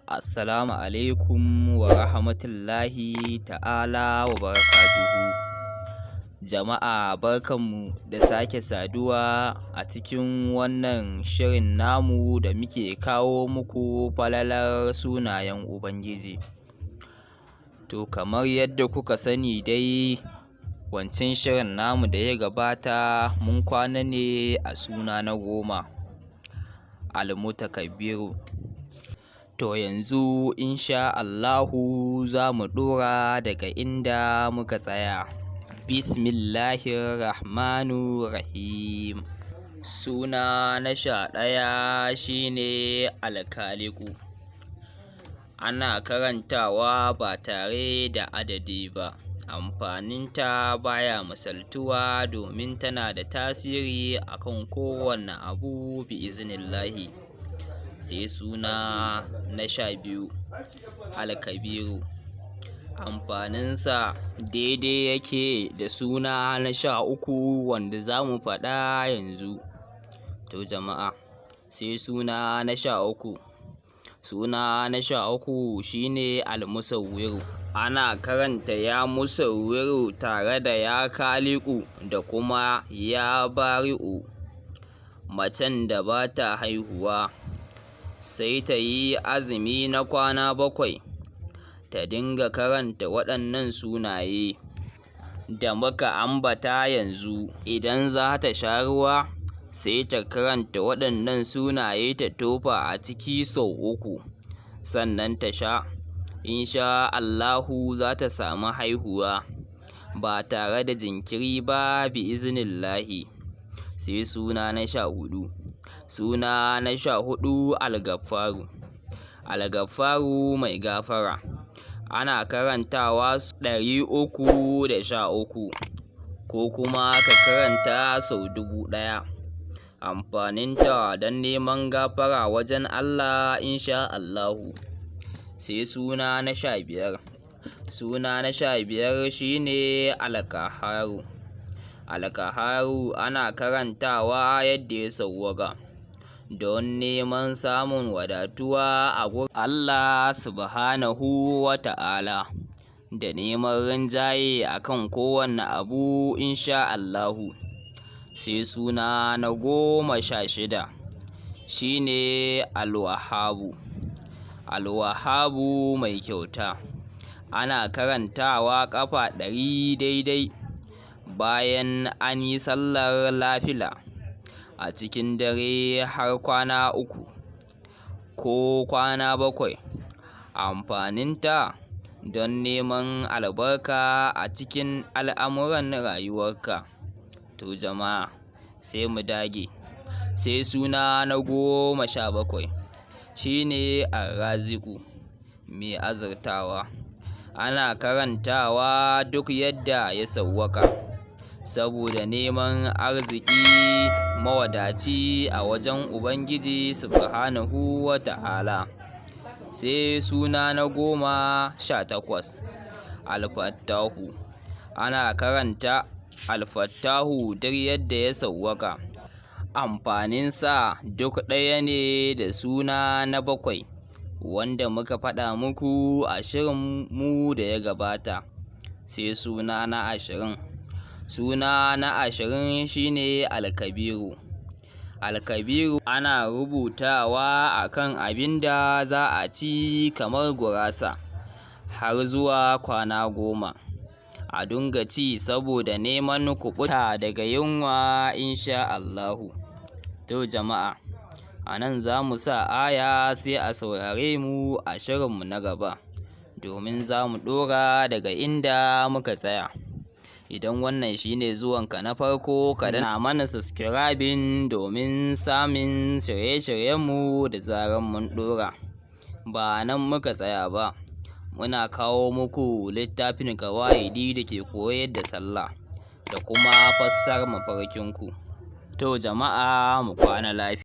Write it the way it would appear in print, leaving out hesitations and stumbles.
Assalamu alaikum wa rahmatullahi ta'ala wa barakatuhu. Jama'a barkanmu da sake saduwa a cikin wannan shirin namu da muke kawo muku falalar sunayen Ubangiji. To kamar yadda kuka sani dai, wancan shirin namu da ya gabata mun kwana ne a suna na 10, Al-Mutakabbiru. To yanzu insha Allahu za mu ɗora daga inda muka tsaya. Bismillahirrahmanirrahim. Suna na 11 shine Al-Khaliqu. Ana karantawa ba tare da adadi ba. Amfaninta baya misaltuwa domin tana da tasiri akan kowanne abu bi'iznillahi. Sai suna na 12 Al-Kabiru. Amfaninsa daidai yake da suna na 13 wanda za mu faɗa yanzu. To jama'a, sai suna na 13. Suna na 13 shine Al-Musawwiru. Ana karanta ya Musawwiru tare da ya Khaliqu da kuma ya Bari'u. Macen da ba ta haihuwa sai ta yi azumi na kwana 7, ta dinga karanta waɗannan sunaye da muka ambata yanzu. Idan za ta sha ruwa sai ta karanta waɗannan sunaye ta tofa a ciki sau 3, sannan ta sha. Insha Allahu za ta samu haihuwa ba tare da jinkiri ba bi'iznillahi. Sai suna na 14. Suna na 14 Al-Ghaffaru. Al-Ghaffaru mai gafara. Ana karantawa 313 ko kuma ka karanta sau 1000. Amfaninta don neman gafara wajen Allah insha Allahu. Sai suna na 15. Suna na 15 shine Al-Qahharu. Al-Qahharu ana karantawa yadda ya sawwaka don neman samun wadatuwa a gurin Allah subhanahu wa ta'ala da neman rinjaye akan kowanne abu insha Allahu. Sai suna na 16 shine Al-Wahhabu. Al-Wahhabu mai kyauta. Ana karantawa ƙafa 100 daidai bayan an yi sallar nafila a cikin dare har kwana 3 ko kwana 7. Amfaninta don neman albarka a cikin al'amuran rayuwarka. To jama'a, sai mu dage. Sai suna na 17 shine Ar-Raziqu, mai azurtawa. Ana karantawa duk yadda ya sawwaka saboda neman arziki mawadaci a wajen Ubangiji subhanahu wa ta'ala. Sai suna na 18 Al-Fattahu. Ana karanta Al-Fattahu duk yadda ya sawwaka. Amfaninsa duk ɗaya ne da suna na 7 wanda muka faɗa muku a shirinmu da ya gabata. Sai suna na 20. Suna na 20 shine Al-Kabiru. Al-Kabiru ana rubutawa akan abin da za a ci kamar gurasa har zuwa kwana 10. A dunga ci saboda neman kuɓuta daga yunwa insha Allahu. To jama'a, a nan za mu sa aya sai a saurare mu a shirinmu na gaba, domin za mu ɗora daga inda muka tsaya. Idan wannan shine zuwanka na farko, ka danna mana subscribing domin samun shirye-shiryenmu da zaran mun ɗora. Ba nan muka tsaya ba, muna kawo muku littafin ƙawaidi da ke koyar da sallah da kuma fassarar mafarkinku. To jama'a, mu kwana lafiya.